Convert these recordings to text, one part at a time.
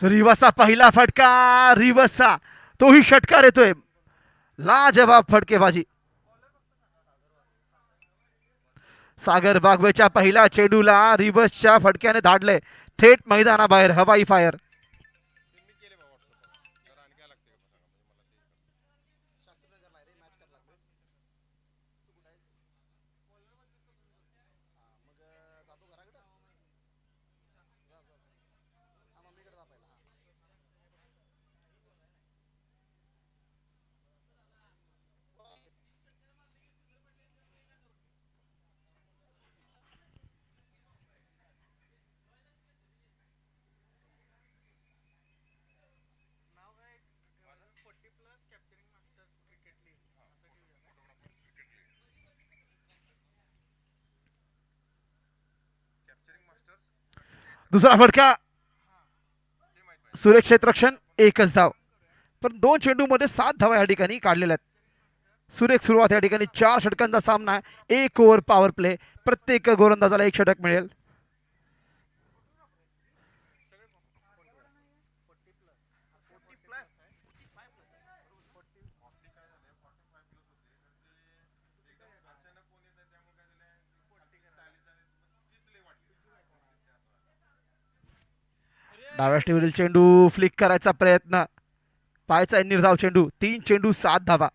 रिवसचा पहिला फटका, रिवसचा तोही षटकार येतोय. लाजवाब फटकेबाजी. सागर बागवेच्या पहिल्या चेंडूला रिव्हर्सच्या फटक्याने धाडले थेट मैदानाबाहेर. हवाई फायर. दुसरा फटका, सुरेख क्षेत्ररक्षण, एकच धाव. पण दोन चेंडूमध्ये 7 धावा या ठिकाणी काढलेल्या आहेत. सुरेख सुरुवात या ठिकाणी. 4 षटकांचा सामना, 1 ओव्हर पॉवर प्ले. प्रत्येक गोलंदाजाला 1 षटक मिळेल. डाव्या स्टीवरील चेंडू फ्लिक करायचा प्रयत्न. पायचा निर्धाव चेंडू. 3 चेंडू 7 धावा.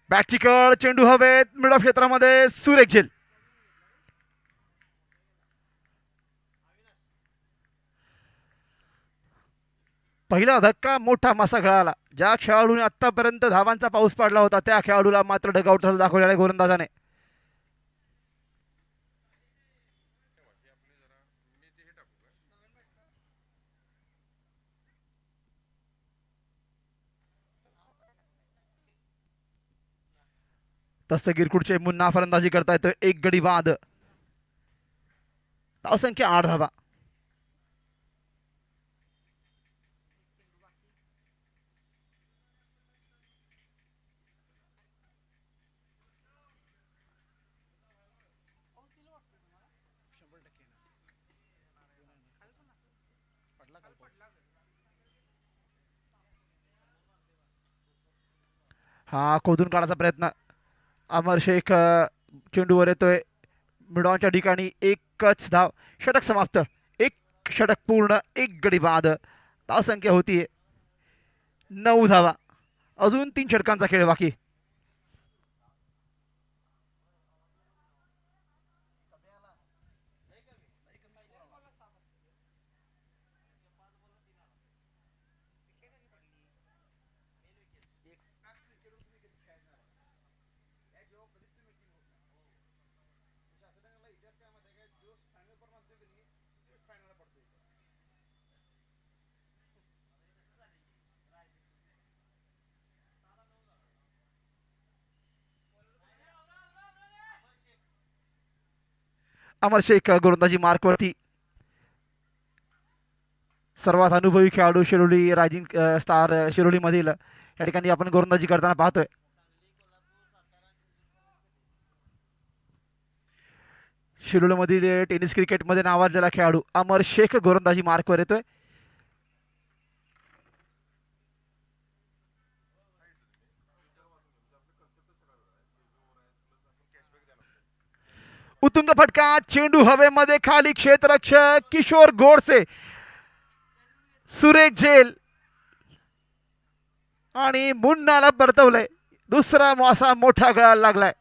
बॅटची कळ, चेंडू हवेत, मिड ऑफ क्षेत्रामध्ये. सुरेख झेल. पहिला धक्का मोठा मासा खेळाला. ज्या खेळाडूने आतापर्यंत धावांचा पाऊस पाडला होता त्या खेळाडूला मात्र डगआउट दाखवलेला गोलंदाजाने. दस्तगीर कुडचे मुन्ना फलंदाजी करता येतोय. 1 गडी बाद. धावसंख्या 8 धावा. हा खोदून काढायचा प्रयत्न. अमर शेख चेंडूवर येतोय. मिडॉनच्या ठिकाणी एकच धाव. षटक समाप्त. 1 षटक पूर्ण, 1 गडी बाद. धावसंख्या होतीये 9 धावा. अजून 3 षटकांचा खेळ बाकी. अमर शेख गोलंदाजी मार्कवरती. सर्वात अनुभवी खेळाडू शिरोली रायझिंग स्टार शिरोलीमधील या ठिकाणी आपण गोलंदाजी करताना पाहतोय. शिरोलीमधील टेनिस क्रिकेटमध्ये नावाजलेला खेळाडू अमर शेख गोलंदाजी मार्कवर येतोय. उत्तुंग फटका, चेंडू हवेमध्ये, खाली क्षेत्ररक्षक किशोर गोडसे, सुरेख झेल आणि मुन्नाला परतवलंय. दुसरा मासा मोठा गळायला लागलाय.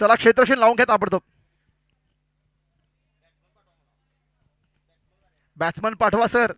चला क्षेत्रक्षण लावून घ्या ताबडतोब. बॅट्समन पाठवा सर.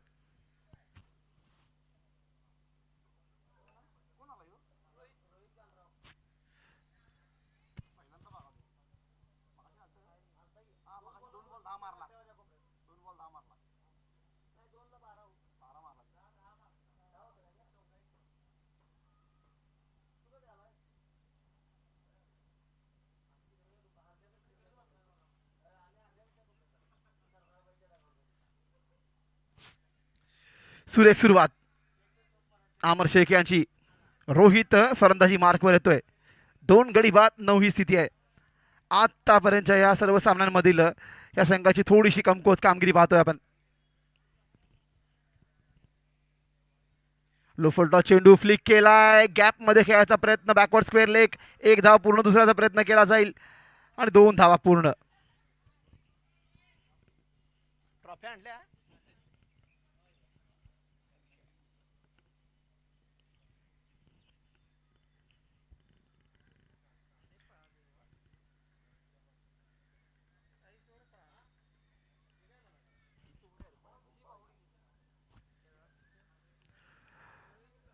सुरेख सुरुवात आमर शेख यांची. रोहित फलंदाजी मार्कवर येतोय. 2 गडी बाद 9 ही स्थिती आहे. आतापर्यंतच्या या सर्व सामन्यांमधील या संघाची थोडीशी कमकुवत कामगिरी पाहतोय आपण. लोफल्टा चेंडू फ्लिक केलाय. गॅप मध्ये खेळायचा प्रयत्न. Backward square leg. 1 धाव पूर्ण. दुसऱ्याचा प्रयत्न केला जाईल आणि 2 धावा पूर्ण. ट्रॉफी आणल्या.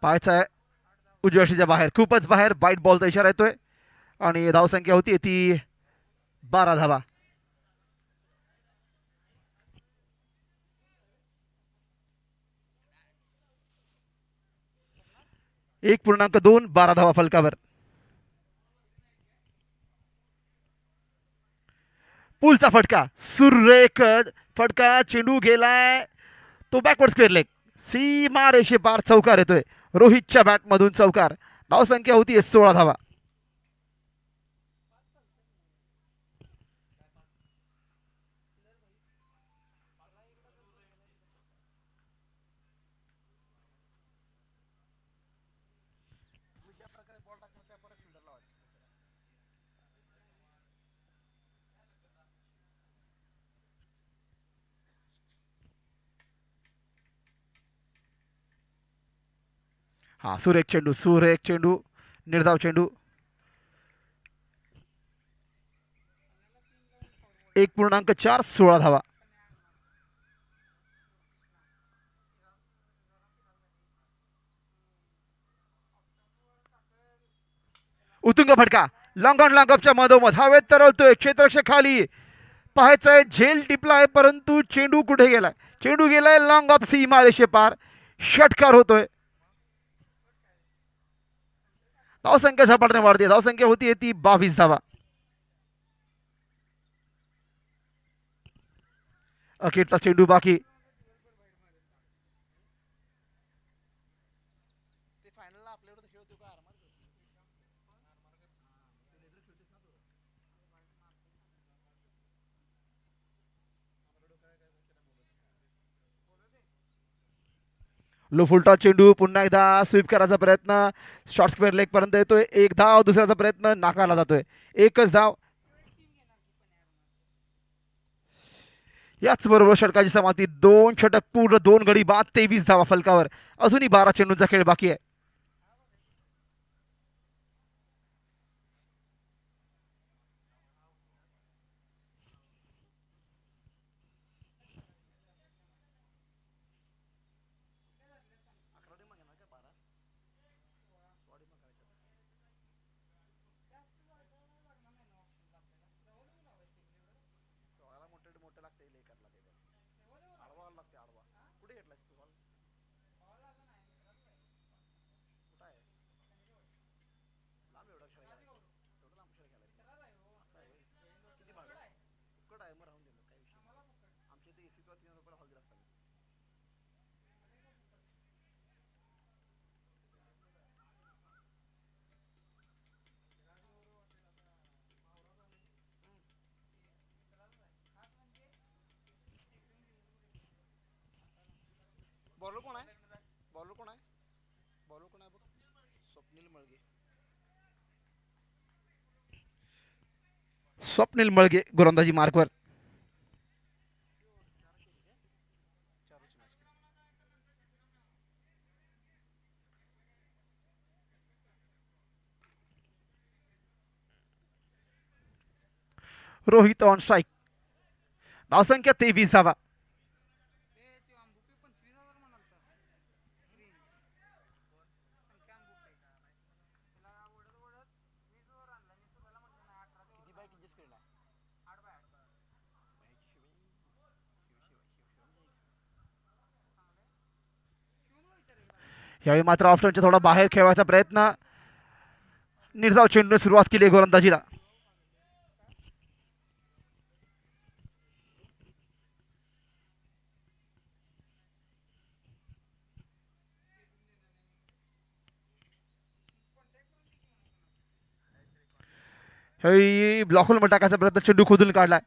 पाहायचा आहे उजव्या शीच्या बाहेर. खूपच बाहेर. बाईट बॉलचा इशारा येतोय आणि धावसंख्या होती ती 12 धावा. 1.2 12 धावा फलकावर. पुलचा फटका. सुरेख फटका. चेंडू गेलाय तो बॅकवर्ड स्क्वेअर लेग. सीमा रेषे पार चौकार येतोय. रोहितच्या बॅटमधून चौकार. धावसंख्या होती 16 धावा. हा सुरेख चेंडू. सुरेख चेंडू. निर्धाव चेंडू. 1.4 16 धावा. उतुंग फटका. लॉंग ऑन लॉंग ऑफच्या मधोमध हवेत तरळतोय. क्षेत्ररक्षक खाली. पाहायचंय झेल टिपलाय परंतु चेंडू कुठे गेलाय. चेंडू गेलाय लॉंग ऑफ. सीमा रेषे पार. षटकार होतोय. धावसंख्या झपाट्याने वाढते. धावसंख्या होती ती 22 धावा. अखेरचा चेंडू बाकी. लो फुलटॉस चेंडू. पुन्हा एकदा स्वीप करायचा प्रयत्न. शॉर्ट स्क्वेअर लेग पर्यंत येतोय. 1 धाव. दुसऱ्याचा प्रयत्न नाकारला जातोय. 1च धाव. याच बरोबर षटकाची समाप्ती. 2 षटक पूर्ण. 2 गडी बाद. 23 धावा फलकावर. अजूनही 12 चेंडूंचा खेळ बाकी आहे. बॉलर कोण आहे. बॉलर कोण आहे. बॉलर कोण आहे बघ. स्वप्नील मळगे. स्वप्नील मळगे गोलंदाजी मार्कवर. Rohit on strike. धावसंख्या 23 धावा. यावेळी मात्र ऑफस्टंपच्या थोडा बाहेर खेळवायचा प्रयत्न. निर्धाव चेंडूने सुरुवात केली गोलंदाजीला. हे ब्लॉक होल टाकायचा प्रयत्न, चेंडू खोदून काढलाय.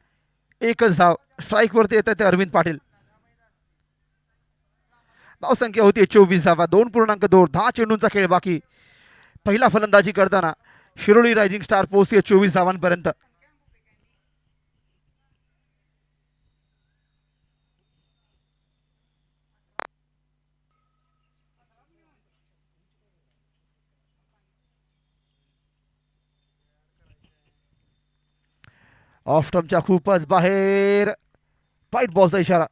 एकच धाव. स्ट्राईक वरती येत ते अरविंद पाटील. धावसंख्या होती 24 धावा. 2.2. 10 चेंडूंचा खेळ बाकी. पहिला फलंदाजी करताना शिरोली रायझिंग स्टार पोहोचते 24 धावांपर्यंत. ऑफ स्टंपच्या खूपच बाहेर. व्हाईट बॉलचा इशारा.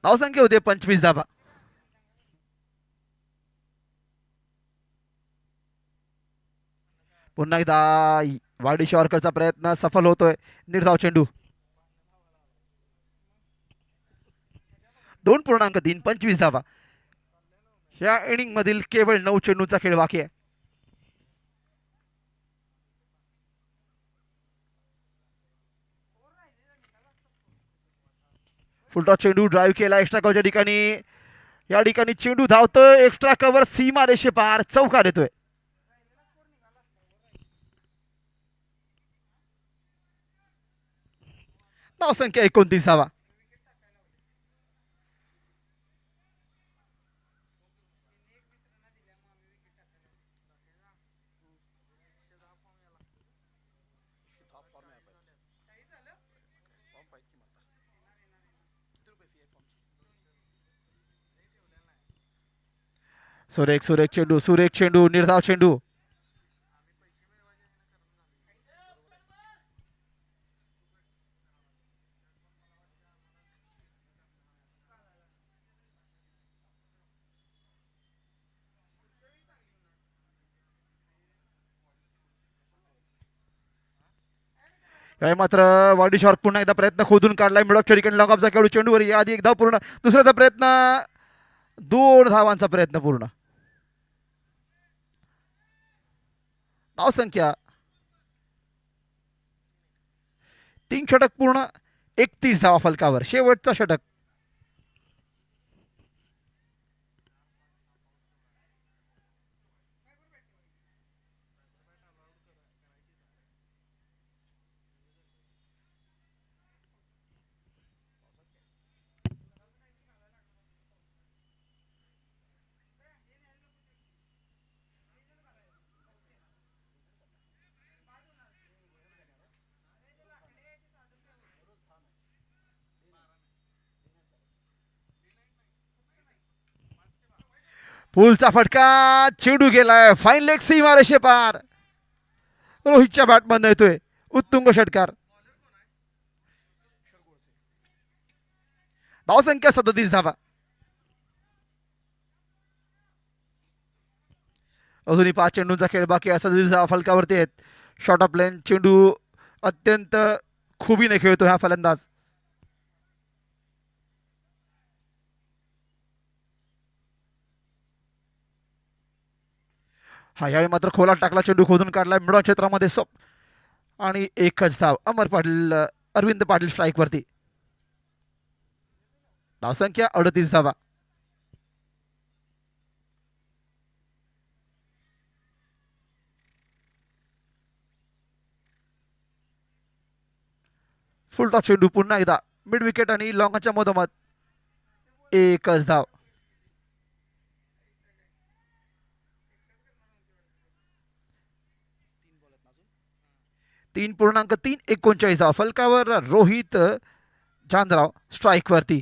धावसंख्या होते 25 धावा. पुन्हा एकदा वाडी शॉर्करचा प्रयत्न सफल होतोय. निर्धाव चेंडू. 2.3. 25 धावा. या इनिंग मधील केवळ 9 चेंडूंचा खेळ बाकी आहे. फुलटॉस चेंडू ड्राईव्ह केला एक्स्ट्रा कव्हरच्या ठिकाणी. या ठिकाणी चेंडू धावतोय. एक्स्ट्रा कव्हर सीमा रेषे पार. चौकार येतोय. धावसंख्या 29 धावा. सुरेख सुरेख चेंडू. सुरेख चेंडू. निर्धाव चेंडू. मात्र वाडी शॉर्क पुन्हा एकदा प्रयत्न खोदून काढलाय. मिड ऑफ ठिकाणी लॉंग ऑफचा खेळू. चेंडूवर याआधी एक धाव पूर्ण. दुसऱ्याचा प्रयत्न. 2 धावांचा प्रयत्न पूर्ण. धावसंख्या 3 षटक पूर्ण. 31 धावा फलकावर. शेवटचा षटक. पुलचा फटका. चेंडू गेलाय फाईन लेग सीमा रेषे पार. रोहितच्या बॅटमधून येतोय उत्तुंग षटकार. धावसंख्या 37 धावा. अजूनही 5 चेंडूंचा खेळ बाकी. 37 धावा फलकावरती आहेत. शॉर्ट ऑफ लेन चेंडू अत्यंत खुबीने खेळतो हा फलंदाज. हा यावेळी मात्र खोलात टाकला. चेंडू खोदून काढला मिड क्षेत्रामध्ये. आणि एकच धाव. अमर पाटील अरविंद पाटील स्ट्राईक वरती. धावसंख्या 38 धावा. फुल टॉप चेंडू पुन्हा एकदा मिड विकेट आणि लॉंगच्या मधोमध. एकच धाव. 3.3. 39 धावा फलकावर. रोहित चांद्राव स्ट्राईकवरती.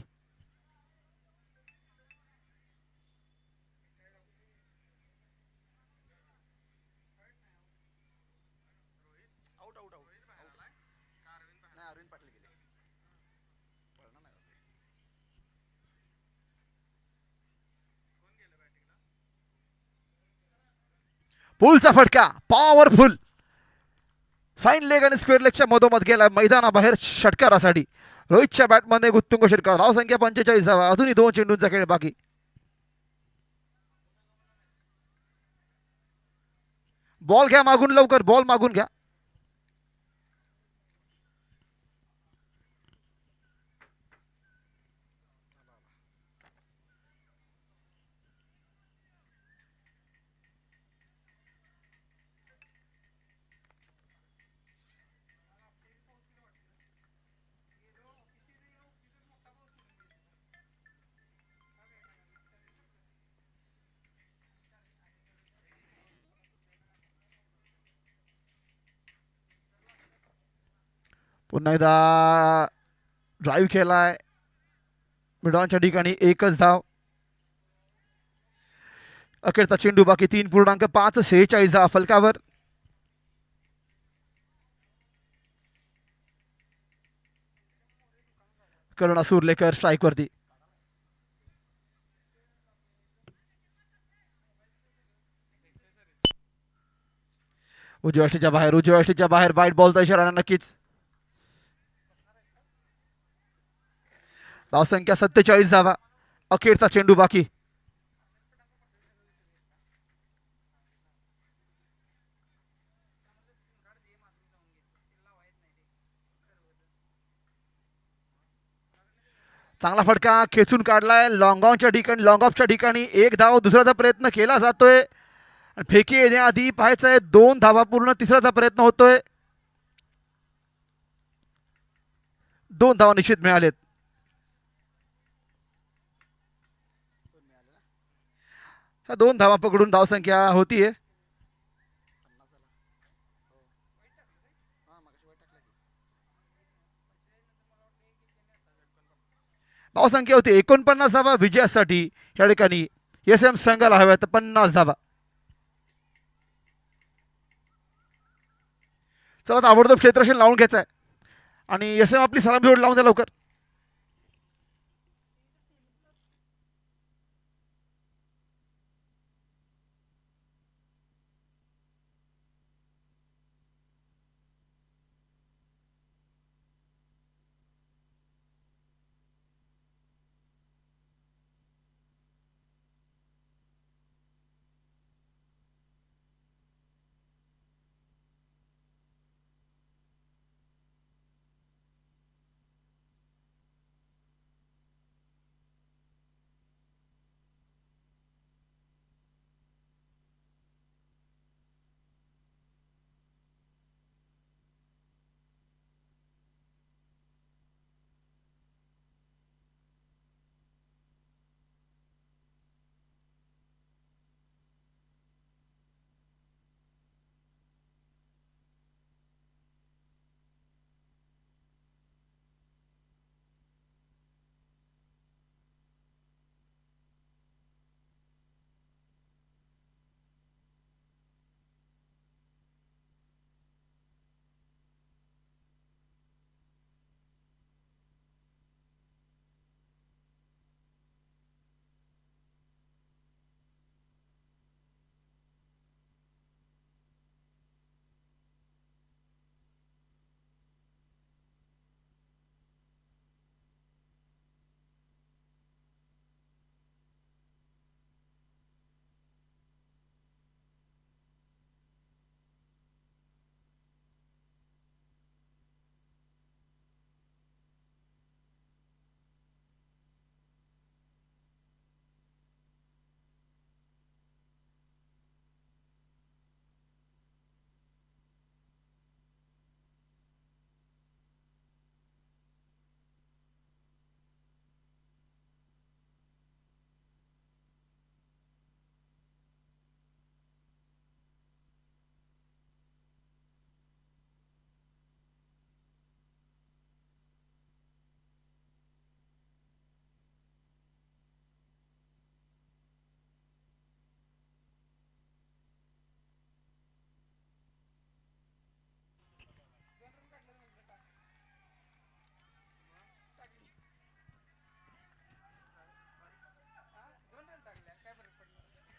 पुलचा फटका पॉवरफुल फाईन लेग आणि स्क्वेअर लेगच्या मधोमध गेला मैदानाबाहेर षटकारासाठी. रोहितच्या बॅटमध्ये उत्तुंग षटकार. धावसंख्या 45 धावा. अजूनही 2 चेंडूंचा खेळ बाकी. बॉल घ्या मागून लवकर. बॉल मागून घ्या. पुन्हा एकदा ड्राईव्ह केलाय. मिडॉनच्या ठिकाणी एकच धाव. अखेरचा चेंडू बाकी. 3.5 धावा फलकावर. करुणा सुर्लेकर स्ट्राईकवरती. उजव्या बाहेर. उजव्या बाहेर वाईट बॉलचा इशारा नक्कीच. धावसंख्या 47 धावा. अखेरचा चेंडू बाकी. चांगला फटका खेचून काढलाय. लॉंग ऑफच्या ठिकाणी एक धाव. दुसऱ्याचा प्रयत्न केला जातोय. फेकी येण्याआधी पाहायचंय 2 धावा पूर्ण. तिसऱ्याचा प्रयत्न होतोय. 2 धावा निश्चित मिळालेत. ह्या 2 धावा पकडून धावसंख्या होतीये. धावसंख्या होती 49 धावा विजयासाठी. या ठिकाणी एस एम संघाला हव्यात 50 धावा. चला ताबडतोब क्षेत्रशील लावून घ्यायचा आहे आणि एस एम आपली सलामी जोड लावून द्या लवकर.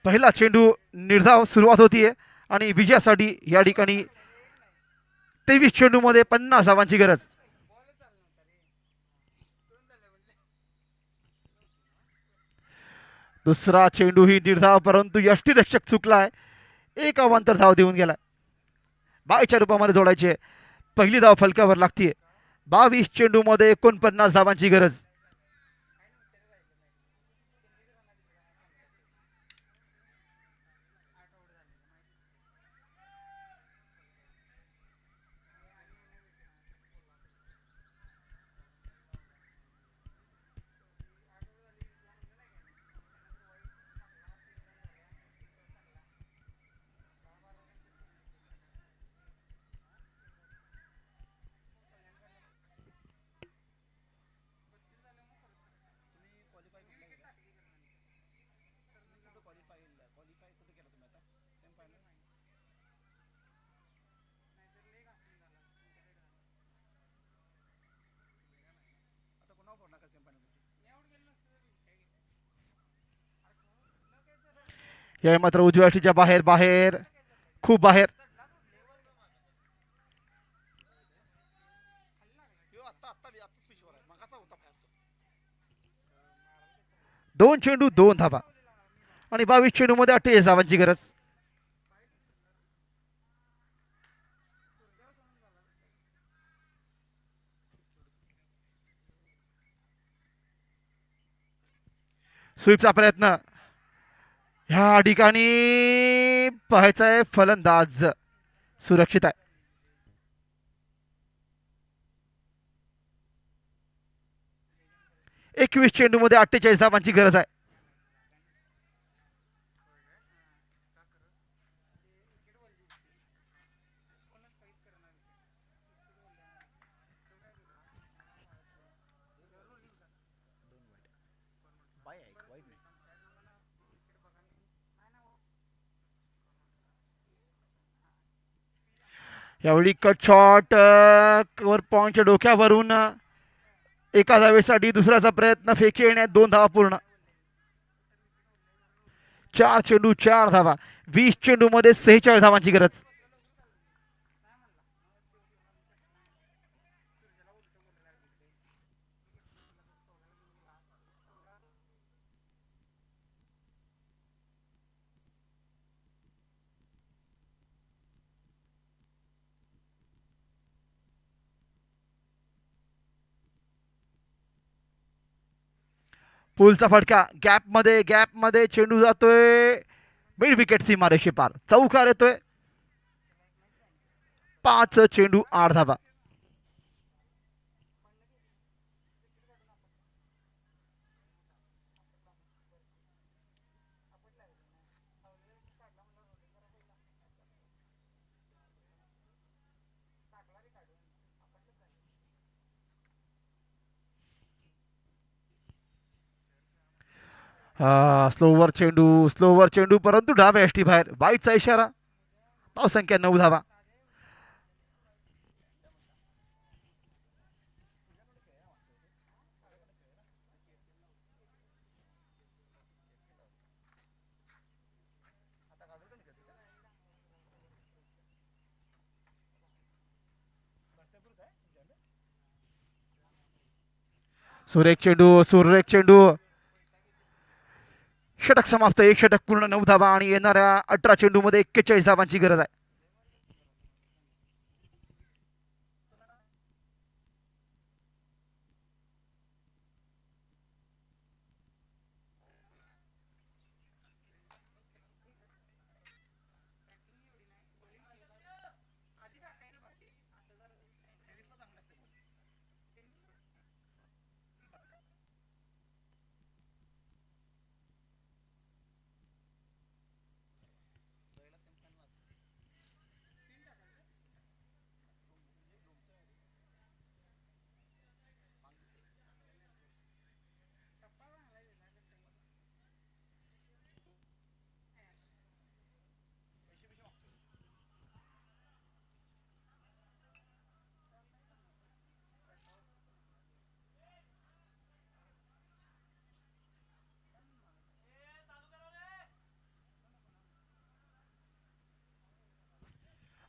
पहिला चेंडू निर्धाव सुरुवात होतीये आणि विजयासाठी या ठिकाणी 23 चेंडूमध्ये 50 धावांची गरज. दुसरा चेंडू ही निर्धाव, परंतु यष्टीरक्षक चुकलाय. एक अवांतर धाव देऊन गेला. बायच्या रूपामध्ये जोडायचे. पहिली धाव फलकावर लागतीये. 22 चेंडूमध्ये 49 धावांची गरज. या मात्र उजव्या अष्टीच्या बाहेर, बाहेर, खूप बाहेर. दोन चेंडू 2 धावा आणि 22 चेंडू मध्ये 48 धावांची गरज. स्वीपचा प्रयत्न ह्या ठिकाणी पाहायचा आहे. फलंदाज सुरक्षित आहे. 21 चेंडू मध्ये 48 धावांची गरज आहे. यावेळी कट शॉट वर पॉइंटच्या डोक्यावरून एका धावेसाठी दुसऱ्याचा प्रयत्न, फेकी येण्यात 2 धावा पूर्ण. 4 चेंडू 4 धावा. 20 चेंडू मध्ये 46 धावांची गरज. पुलचा फटका गॅपमध्ये चेंडू जातोय मिड विकेट सीमारेषे पार. चौकार येतोय. 5 चेंडू 8 धावा. स्लोवर चेंडू परंतु डाव्या एष्टी बाहेर. वाईटचा इशारा. धाव संख्या 9 धावा. सुरेख चेंडू. षटक समाप्त. 1 षटक पूर्ण, 9 धावा आणि येणाऱ्या 18 चेंडू मध्ये 41 धावांची गरज आहे.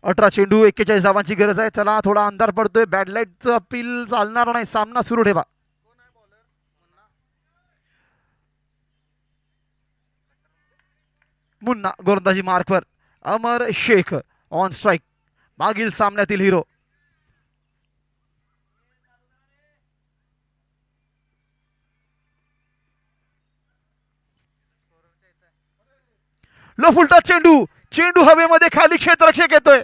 18 चेंडू 41 धावांची गरज आहे. चला थोडा अंधार पडतोय. बॅड लाईटचं अपील चालणार नाही. सामना सुरू ठेवा. मुन्ना गोलंदाजी मार्कवर. अमर शेख ऑन स्ट्राईक. मागील सामन्यातील हिरो. लो फुलटा चेंडू. चेंडू हवेमध्ये खाली क्षेत्ररक्षक येतोय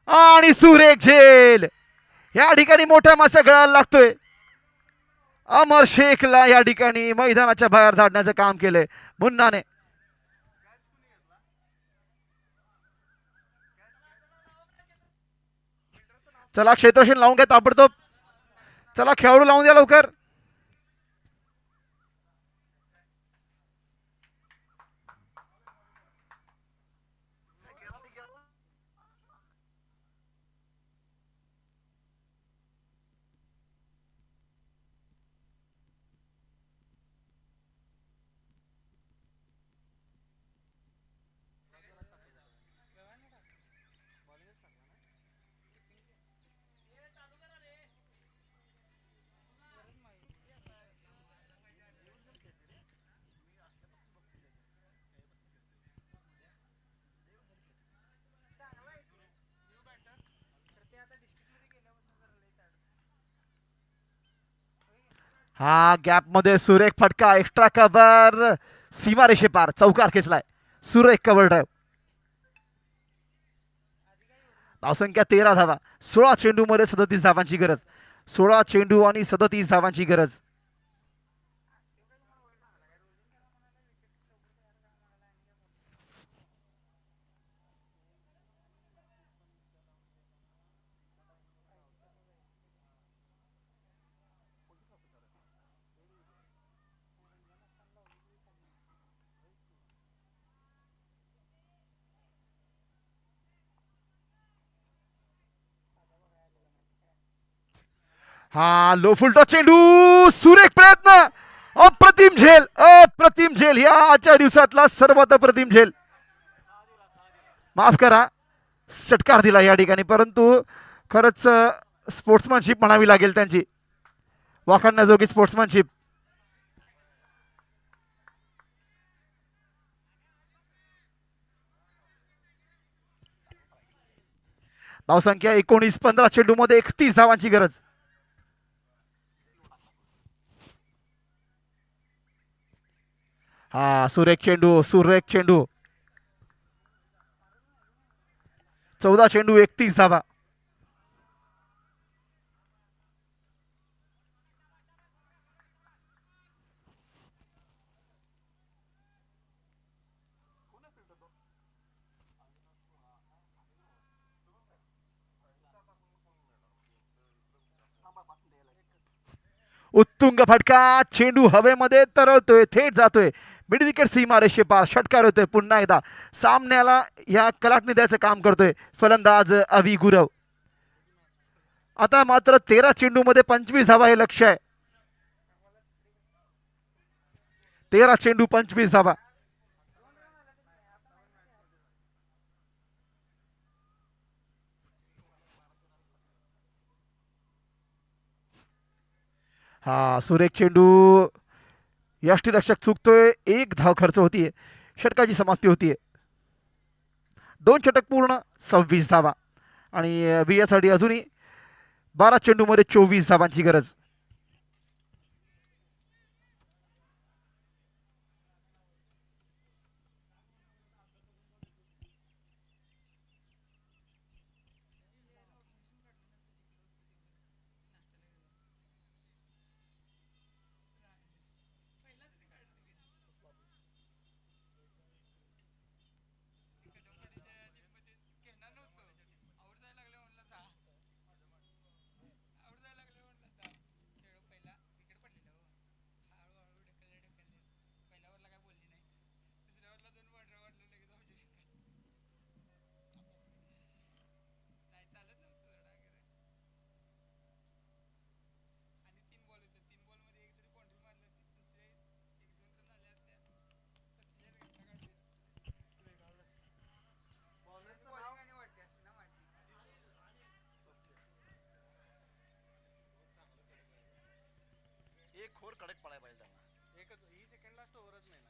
आणि सुरेख झेल. या ठिकाणी मोठ्या मासा गळायला लागतोय. अमर शेखला या ठिकाणी मैदानाच्या बाहेर धाडण्याचं काम केलंय मुन्नाने. चला क्षेत्ररक्षण लावून घ्या ताबडतोब. चला खेळाडू लावून द्या लवकर. हा गॅप मध्ये सुरेख फटका. Extra cover. सीमारेषे पार. चौकार खेचलाय. सुरेख कव्हर ड्राईव्ह. धावसंख्या 13 धावा. 16 चेंडू मध्ये 37 धावांची गरज. 16 चेंडू आणि 37 धावांची गरज. हा लो फुलटॉ चेंडू. सुरेख प्रयत्न. अप्रतिम झेल. अप्रतिम झेल. या आजच्या दिवसातला सर्वात अप्रतिम झेल. माफ करा षटकार दिला या ठिकाणी, परंतु खरंच स्पोर्ट्समॅनशिप म्हणावी लागेल त्यांची. वाखाणण्याजोगी स्पोर्ट्समॅनशिप. धावसंख्या 19. 15 चेंडू मध्ये 31 धावांची गरज. हा सुरेख चेंडू. सुरेख चेंडू. 14 चेंडू 31 धावा. उत्तुंग फटका. चेंडू हवेमध्ये तरळतोय. थेट जातोय मिड विकेट सीमारेषे पार. षटकार होतोय पुन्हा एकदा. सामन्याला या कलाटणी द्यायचं काम करतोय फलंदाज अवी गुरव. आता मात्र 13 चेंडू मध्ये 25 धावा हे लक्ष आहे. 13 चेंडू 25 धावा. हा सुरेख चेंडू. यष्टीरक्षक चुकतोय. एक धाव खर्च होतीये. षटकाची समाप्ती होतीये. 2 षटक पूर्ण 26 धावा आणि विजयासाठी अजूनही 12 चेंडू मध्ये 24 धावांची गरज. एक खोर कडक पडायला पाहिजे त्यांना. एकच ही सेकंडला स्टोअरच नाही ना.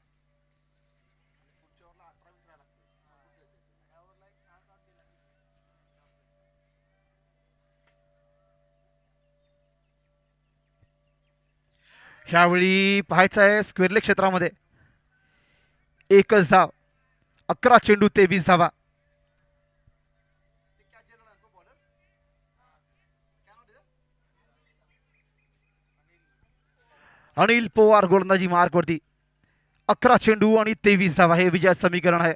पुढच्या ओव्हरला 18 विसरायला लागते. ह्या ओव्हरला एक 6-7 दिला. ह्यावेळी पाहायचं आहे स्क्वेअरले क्षेत्रामध्ये एकच धाव, 11 चेंडू 23 धावा. अनिल पवार गोलंदाजी मार्कवरती, 11 चेंडू आणि 23 धावा हे विजय समीकरण आहे.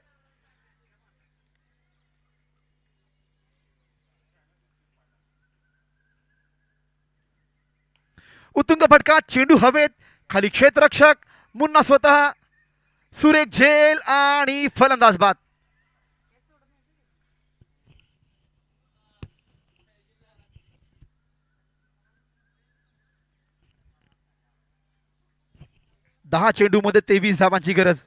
उत्तुंग फटका, चेंडू हवेत, खाली क्षेत्ररक्षक, मुन्ना स्वतः, सुरेख झेल आणि फलंदाज बाद. दहा चेंडू मध्ये 23 धावांची गरज.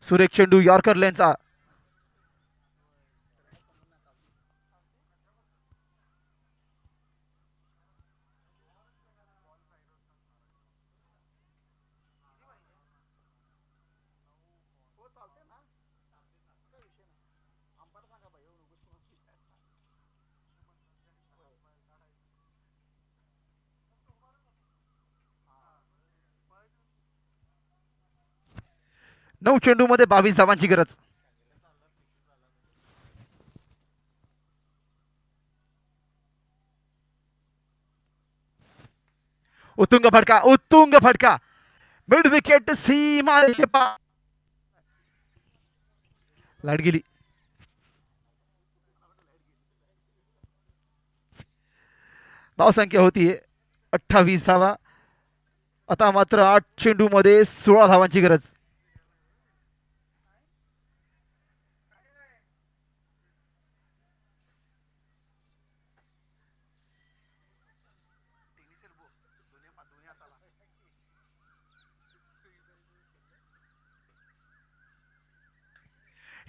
सुरेख चेंडू यॉर्कर लेनचा. नऊ चेंडू मध्ये 22 धावांची गरज. उत्तुंग फटका, उत्तुंग फटका, मिड विकेट सीमा लाईट गेली. धावसंख्या होती 28 धावा. आता मात्र 8 चेंडू मध्ये 16 धावांची गरज.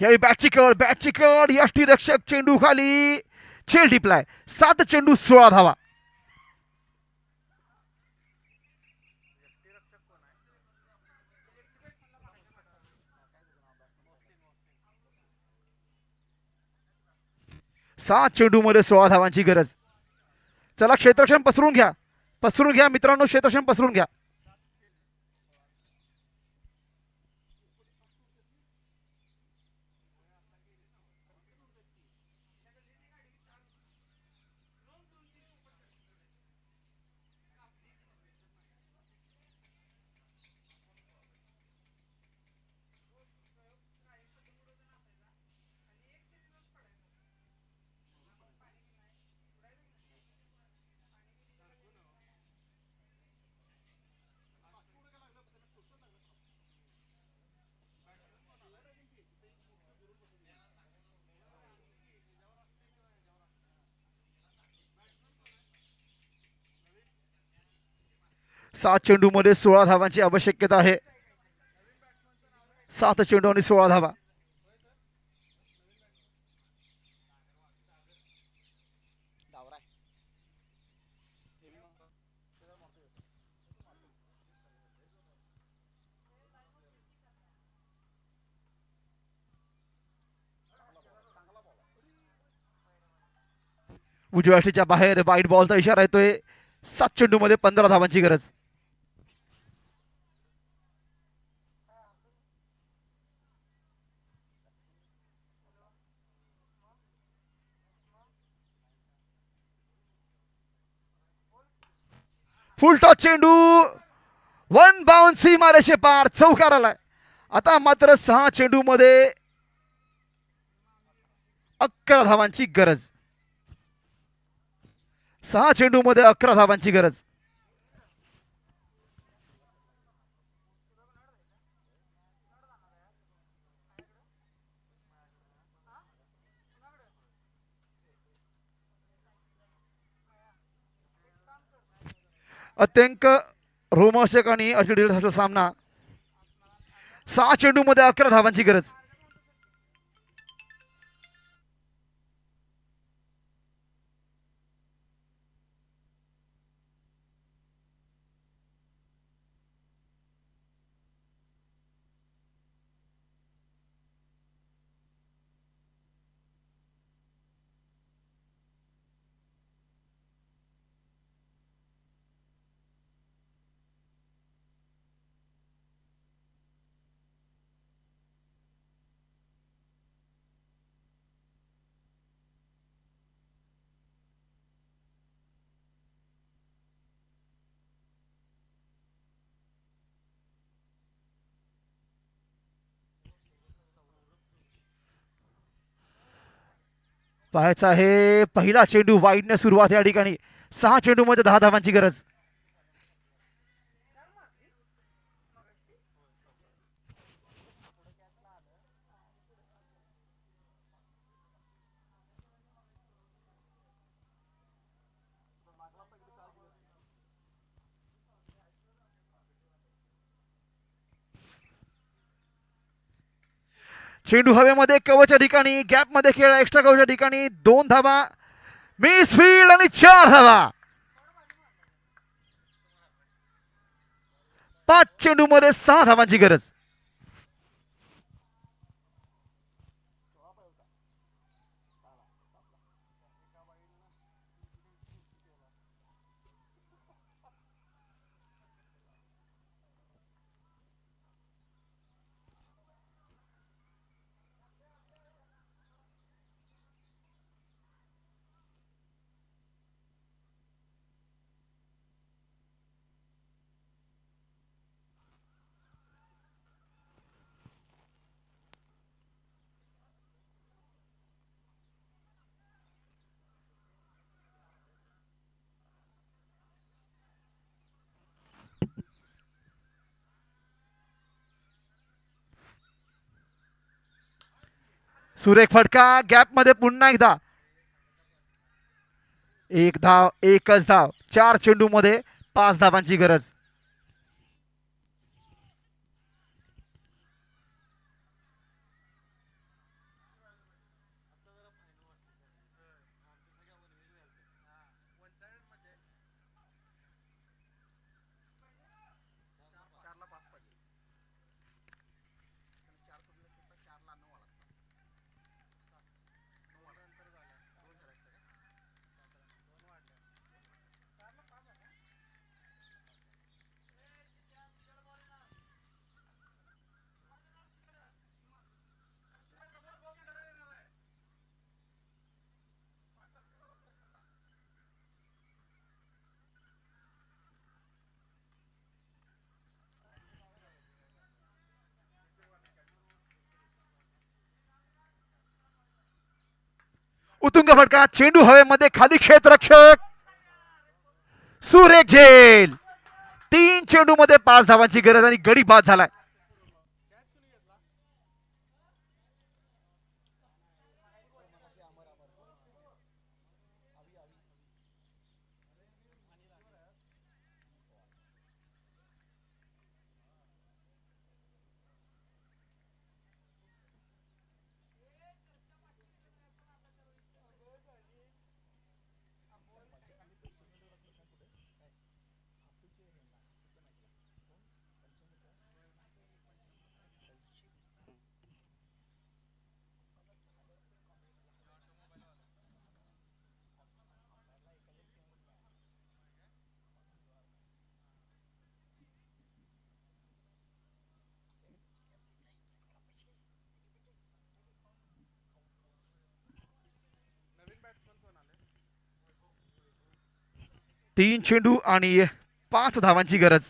यावेळी बॅटची कड यष्टी रक्षक चेंडू खाली, झेल टिपलाय. 7 चेंडू 16 धावा. सात चेंडू मध्ये 16 धावांची गरज. चला क्षेत्रक्षण पसरून घ्या मित्रांनो, क्षेत्रक्षण पसरून घ्या. सात चेंडू मध्ये 16 धावांची आवश्यकता आहे. 7 चेंडू आणि 16 धावा. उजव्या अष्टीच्या बाहेर वाईट बॉलचा इशारा येतोय. 7 चेंडू मध्ये 15 धावांची गरज. फुल टॉस चेंडू वन बाउन्स सीमारेषे पार चौकार आलाय. आता मात्र 6 चेंडूमध्ये 11 धावांची गरज. 6 चेंडूमध्ये 11 धावांची गरज. अत्यंत रोमांचक आणि अटीडेल असलेला सामना. 6 चेंडूमध्ये 11 धावांची गरज. पाहायचा आहे पहिला चेंडू वाईडने सुरुवात या ठिकाणी. 6 चेंडूमध्ये 10 धावांची गरज. चेंडू हवेमध्ये कवच्या ठिकाणी गॅपमध्ये खेळ एक्स्ट्रा कवच्या ठिकाणी 2 धावा मिस फील्ड आणि 4 धावा. 5 चेंडूमध्ये 6 धावांची गरज. सुरेख फटका गॅपमध्ये पुन्हा एकदा. 1 धाव एकच धाव. 4 चेंडूमध्ये 5 धावांची गरज. उतुंग फटका चेंडू हवेमध्ये खाली क्षेत्ररक्षक सुरेख झेल. 3 चेंडूमध्ये 5 धावांची गरज आणि गडी बाद झालाय. नवीन बॅट्समन कोण आले? 3 चेंडू आणि 5 धावांची गरज.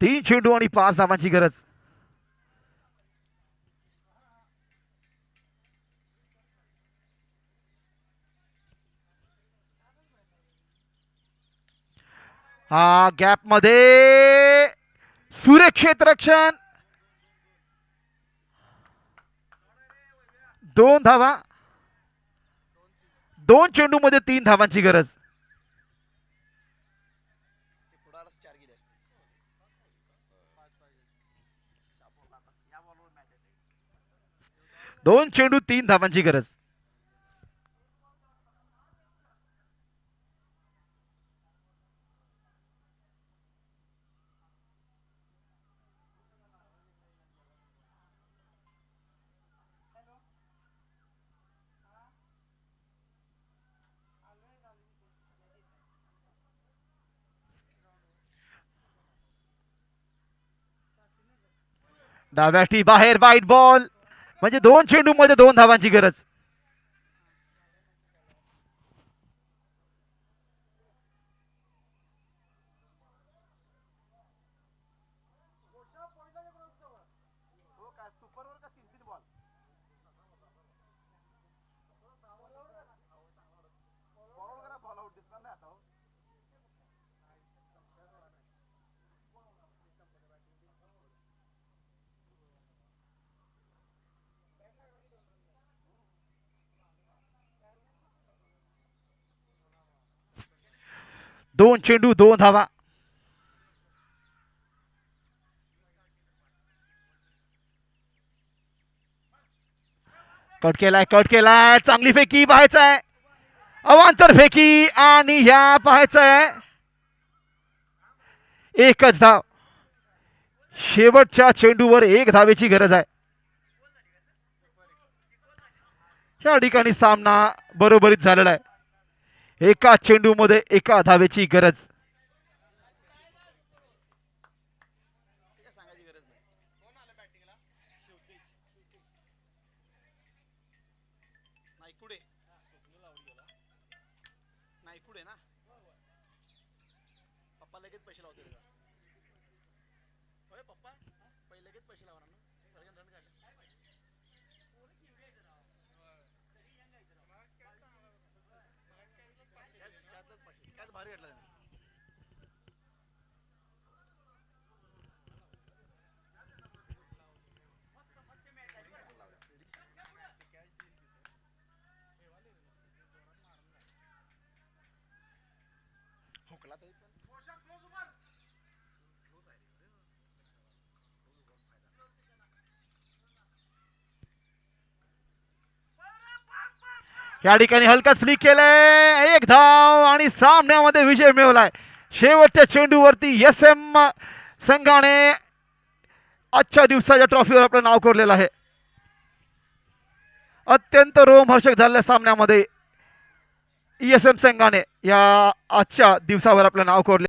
तीन चेंडू आणि 5 धावांची गरज. हा गॅप मध्ये सुरेख क्षेत्ररक्षण. 2 धावा. 2 चेंडू मध्ये 3 धावांची गरज. 2 चेंडू 3 धावांची गरज. डाव्या टी बाहेर वाईट बॉल. म्हणजे 2 चेंडू मध्ये 2 धावांची गरज. दोन चेंडू 2 धावा. कट केलाय चांगली फेकी पाहायचं आहे. अवांतर फेकी आणि ह्या पाहायचं आहे. एकच धाव. शेवटच्या चेंडूवर 1 धावेची गरज आहे. या ठिकाणी सामना बरोबरीत झालेला आहे. एका चेंडू मध्ये 1 धावेची गरज. या ठिकाणी हलकाच फ्लिक केलंय. 1 धाव आणि सामन्यामध्ये विजय मिळवलाय. शेवटच्या चेंडूवरती SM संघाने आजच्या दिवसाच्या ट्रॉफीवर आपलं नाव कोरलेलं आहे. अत्यंत रोमहर्षक झालेल्या सामन्यामध्ये SM संघाने या आजच्या दिवसावर आपलं नाव कोरले.